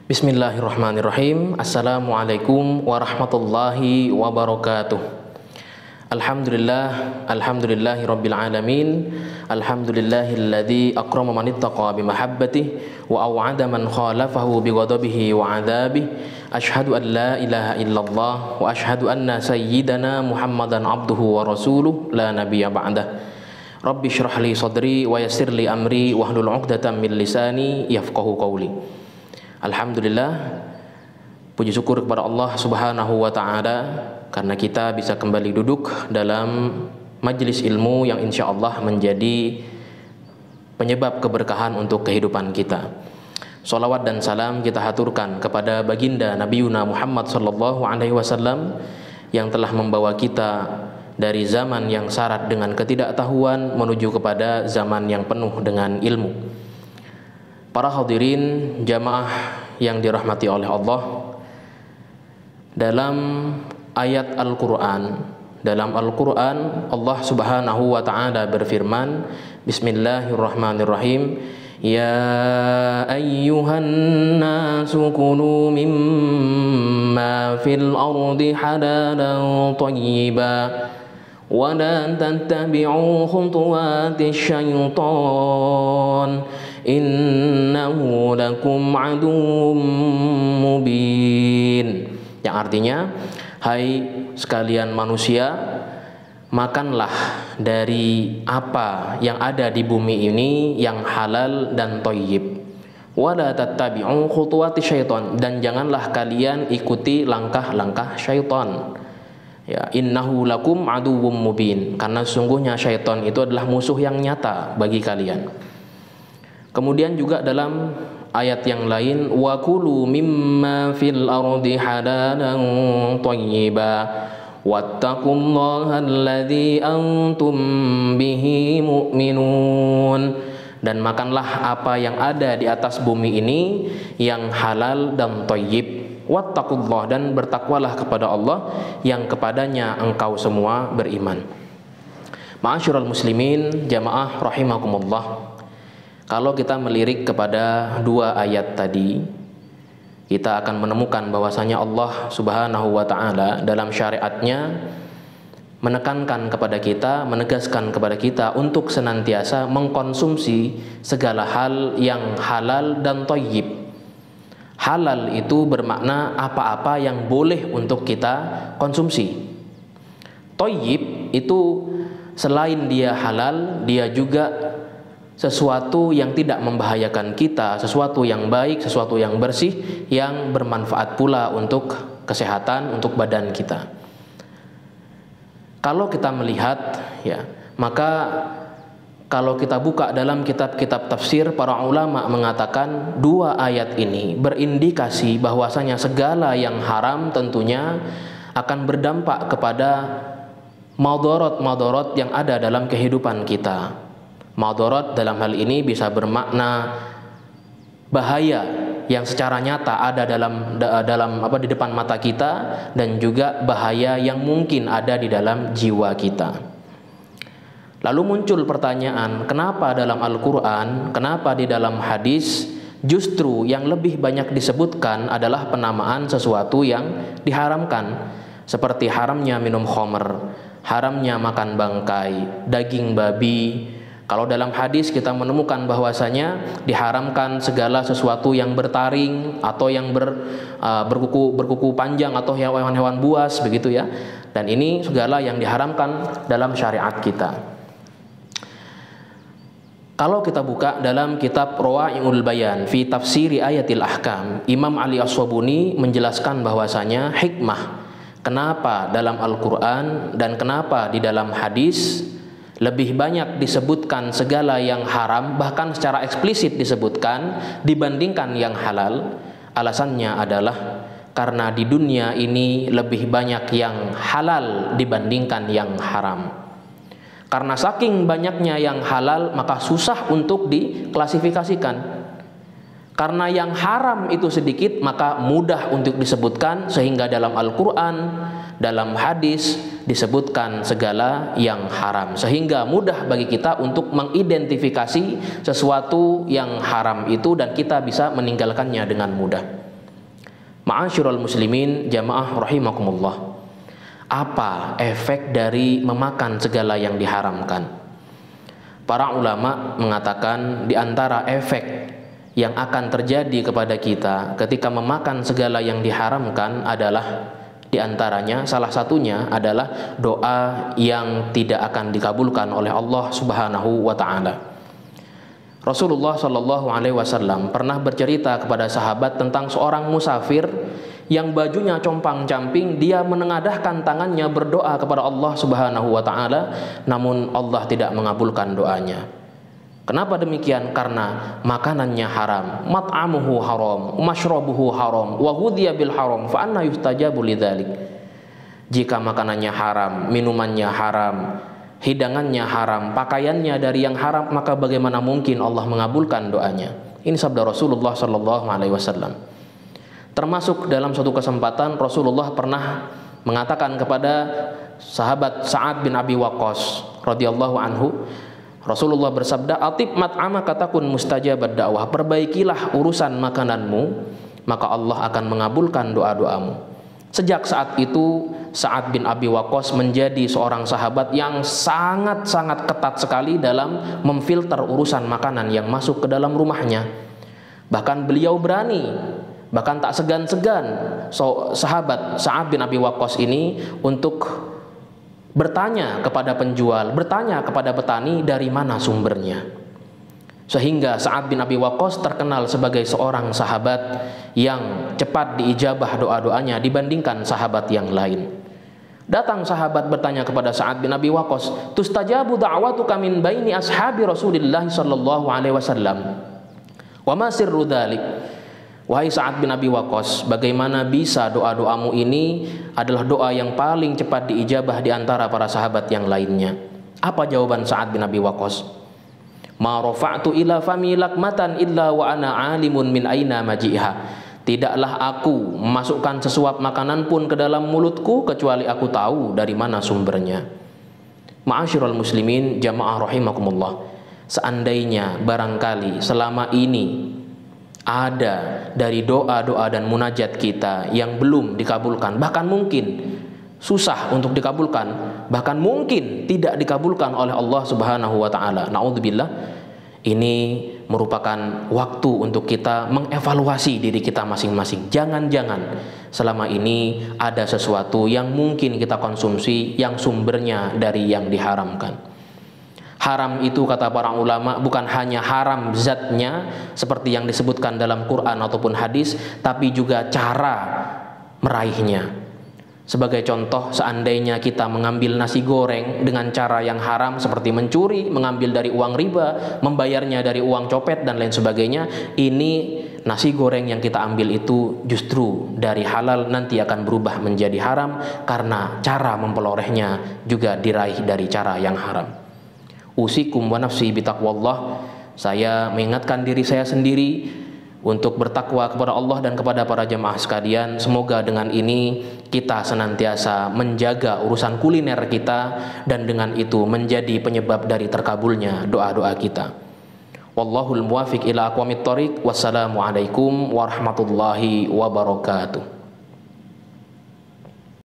Bismillahirrahmanirrahim. Assalamualaikum warahmatullahi wabarakatuh. Alhamdulillahi rabbil alamin. Alhamdulillahilladzi akrama man ittaqa bimahabbatihi wa aw'ada man khalafahu bighadabihi wa 'adzabihi. Asyhadu an la ilaha illallah wa asyhadu anna sayyidana Muhammadan abduhu wa rasuluh la nabiyya ba'dah. Rabbi shrah li sadri wa yassir li amri wahlul 'uqdatam min lisani yafqahu qawli. Alhamdulillah, puji syukur kepada Allah Subhanahu wa ta'ala karena kita bisa kembali duduk dalam majelis ilmu yang insya Allah menjadi penyebab keberkahan untuk kehidupan kita. Salawat dan salam kita haturkan kepada baginda Nabiuna Muhammad sallallahu alaihi wasallam yang telah membawa kita dari zaman yang syarat dengan ketidaktahuan menuju kepada zaman yang penuh dengan ilmu. Para hadirin jamaah yang dirahmati oleh Allah, dalam ayat Al-Quran, Allah Subhanahu wa ta'ala berfirman, Bismillahirrahmanirrahim, Ya ayyuhan nasu kulu mimma fil ardi halalan tayyiba wa la tattabi'u khutuwati syaitan innahu lakum aduwwum mubin. Yang artinya, hai sekalian manusia, makanlah dari apa yang ada di bumi ini yang halal dan thayyib. Wala tattabi'u khutuwati syaitan, dan janganlah kalian ikuti langkah-langkah syaitan. Ya, innahu lakum aduwwum mubin, karena sungguhnya syaitan itu adalah musuh yang nyata bagi kalian. Kemudian juga dalam ayat yang lain, wa kulu mimma fil ardi halalan thayyiba wattaqullaha alladzi antum bihi mu'minun. Dan makanlah apa yang ada di atas bumi ini yang halal dan thayyib. Wattaqullah, dan bertakwalah kepada Allah yang kepadanya engkau semua beriman. Ma'asyiral muslimin, jamaah rahimakumullah. Kalau kita melirik kepada dua ayat tadi, kita akan menemukan bahwasanya Allah Subhanahu wa ta'ala dalam syariatnya menekankan kepada kita, menegaskan kepada kita untuk senantiasa mengkonsumsi segala hal yang halal dan thayyib. Halal itu bermakna apa-apa yang boleh untuk kita konsumsi. Thayyib itu selain dia halal, dia juga sesuatu yang tidak membahayakan kita, sesuatu yang baik, sesuatu yang bersih, yang bermanfaat pula untuk kesehatan, untuk badan kita. Kalau kita melihat, ya, maka kalau kita buka dalam kitab-kitab tafsir, para ulama mengatakan dua ayat ini berindikasi bahwasanya segala yang haram tentunya akan berdampak kepada madharat-madharat yang ada dalam kehidupan kita. Madharat dalam hal ini bisa bermakna bahaya yang secara nyata ada di depan mata kita, dan juga bahaya yang mungkin ada di dalam jiwa kita. Lalu muncul pertanyaan, kenapa dalam Al-Quran, kenapa di dalam hadis justru yang lebih banyak disebutkan adalah penamaan sesuatu yang diharamkan, seperti haramnya minum khamr, haramnya makan bangkai, daging babi. Kalau dalam hadis kita menemukan bahwasanya diharamkan segala sesuatu yang bertaring atau yang berkuku panjang atau hewan-hewan buas, begitu ya. Dan ini segala yang diharamkan dalam syariat kita. Kalau kita buka dalam kitab Rawa'iul Bayan fi Tafsiri Ayatil Ahkam, Imam Ali As-Sabuni menjelaskan bahwasanya hikmah kenapa dalam Al-Quran dan kenapa di dalam hadis lebih banyak disebutkan segala yang haram, bahkan secara eksplisit disebutkan dibandingkan yang halal. Alasannya adalah karena di dunia ini lebih banyak yang halal dibandingkan yang haram. Karena saking banyaknya yang halal, maka susah untuk diklasifikasikan. Karena yang haram itu sedikit, maka mudah untuk disebutkan, sehingga dalam Al-Quran, dalam hadis disebutkan segala yang haram, sehingga mudah bagi kita untuk mengidentifikasi sesuatu yang haram itu, dan kita bisa meninggalkannya dengan mudah. Ma'asyiral muslimin jamaah rahimakumullah. Apa efek dari memakan segala yang diharamkan? Para ulama mengatakan di antara efek yang akan terjadi kepada kita ketika memakan segala yang diharamkan adalah di antaranya, salah satunya adalah doa yang tidak akan dikabulkan oleh Allah Subhanahu wa taala. Rasulullah Shallallahu Alaihi Wasallam pernah bercerita kepada sahabat tentang seorang musafir yang bajunya compang-camping, dia menengadahkan tangannya berdoa kepada Allah Subhanahu Wa Taala, namun Allah tidak mengabulkan doanya. Kenapa demikian? Karena makanannya haram, mat'amuhu haram, mashrabuhu haram, wa ghudhiya bil haram, fa anna yustajabu lidzalik. Jika makanannya haram, minumannya haram, hidangannya haram, pakaiannya dari yang haram, maka bagaimana mungkin Allah mengabulkan doanya? Ini sabda Rasulullah Sallallahu Alaihi Wasallam. Termasuk dalam suatu kesempatan Rasulullah pernah mengatakan kepada sahabat Sa'ad bin Abi Waqqas radhiyallahu anhu, Rasulullah bersabda, "Atib mat'amaka takun mustajabad da'wah." Perbaikilah urusan makananmu, maka Allah akan mengabulkan doa-doamu. Sejak saat itu Sa'ad bin Abi Waqqas menjadi seorang sahabat yang sangat-sangat ketat sekali dalam memfilter urusan makanan yang masuk ke dalam rumahnya. Bahkan beliau berani, bahkan tak segan-segan sahabat Sa'ad bin Abi Waqqas ini untuk bertanya kepada penjual, bertanya kepada petani dari mana sumbernya. Sehingga Sa'ad bin Abi Waqqas terkenal sebagai seorang sahabat yang cepat diijabah doa-doanya dibandingkan sahabat yang lain. Datang sahabat bertanya kepada Sa'ad bin Abi Waqqas, "Tustajabu da'watuka min baini ashabi Rasulillah sallallahu alaihi wasallam. Wa ma sirru dzalik?" Wahai Sa'ad bin Abi Waqqas, bagaimana bisa doa-doamu ini adalah doa yang paling cepat diijabah di antara para sahabat yang lainnya? Apa jawaban Sa'ad bin Abi Waqqas? "Ma rafa'tu ila fami lakmatan illa wa ana alimun min aina maji'ha." Tidaklah aku memasukkan sesuap makanan pun ke dalam mulutku kecuali aku tahu dari mana sumbernya. Ma'asyiral muslimin jamaah rahimakumullah. Seandainya barangkali selama ini ada dari doa-doa dan munajat kita yang belum dikabulkan, bahkan mungkin susah untuk dikabulkan, bahkan mungkin tidak dikabulkan oleh Allah Subhanahu wa taala. Naudzubillah. Ini merupakan waktu untuk kita mengevaluasi diri kita masing-masing. Jangan-jangan selama ini ada sesuatu yang mungkin kita konsumsi yang sumbernya dari yang diharamkan. Haram itu kata para ulama bukan hanya haram zatnya seperti yang disebutkan dalam Quran ataupun hadis, tapi juga cara meraihnya. Sebagai contoh, seandainya kita mengambil nasi goreng dengan cara yang haram seperti mencuri, mengambil dari uang riba, membayarnya dari uang copet dan lain sebagainya, ini nasi goreng yang kita ambil itu justru dari halal nanti akan berubah menjadi haram karena cara mempelorehnya juga diraih dari cara yang haram. Usikum wa nafsi bitaqwallah. Saya mengingatkan diri saya sendiri untuk bertakwa kepada Allah dan kepada para jemaah sekalian. Semoga dengan ini kita senantiasa menjaga urusan kuliner kita dan dengan itu menjadi penyebab dari terkabulnya doa-doa kita. Wallahul muwafiq ila aqwamit thoriq. Wassalamualaikum warahmatullahi wabarakatuh.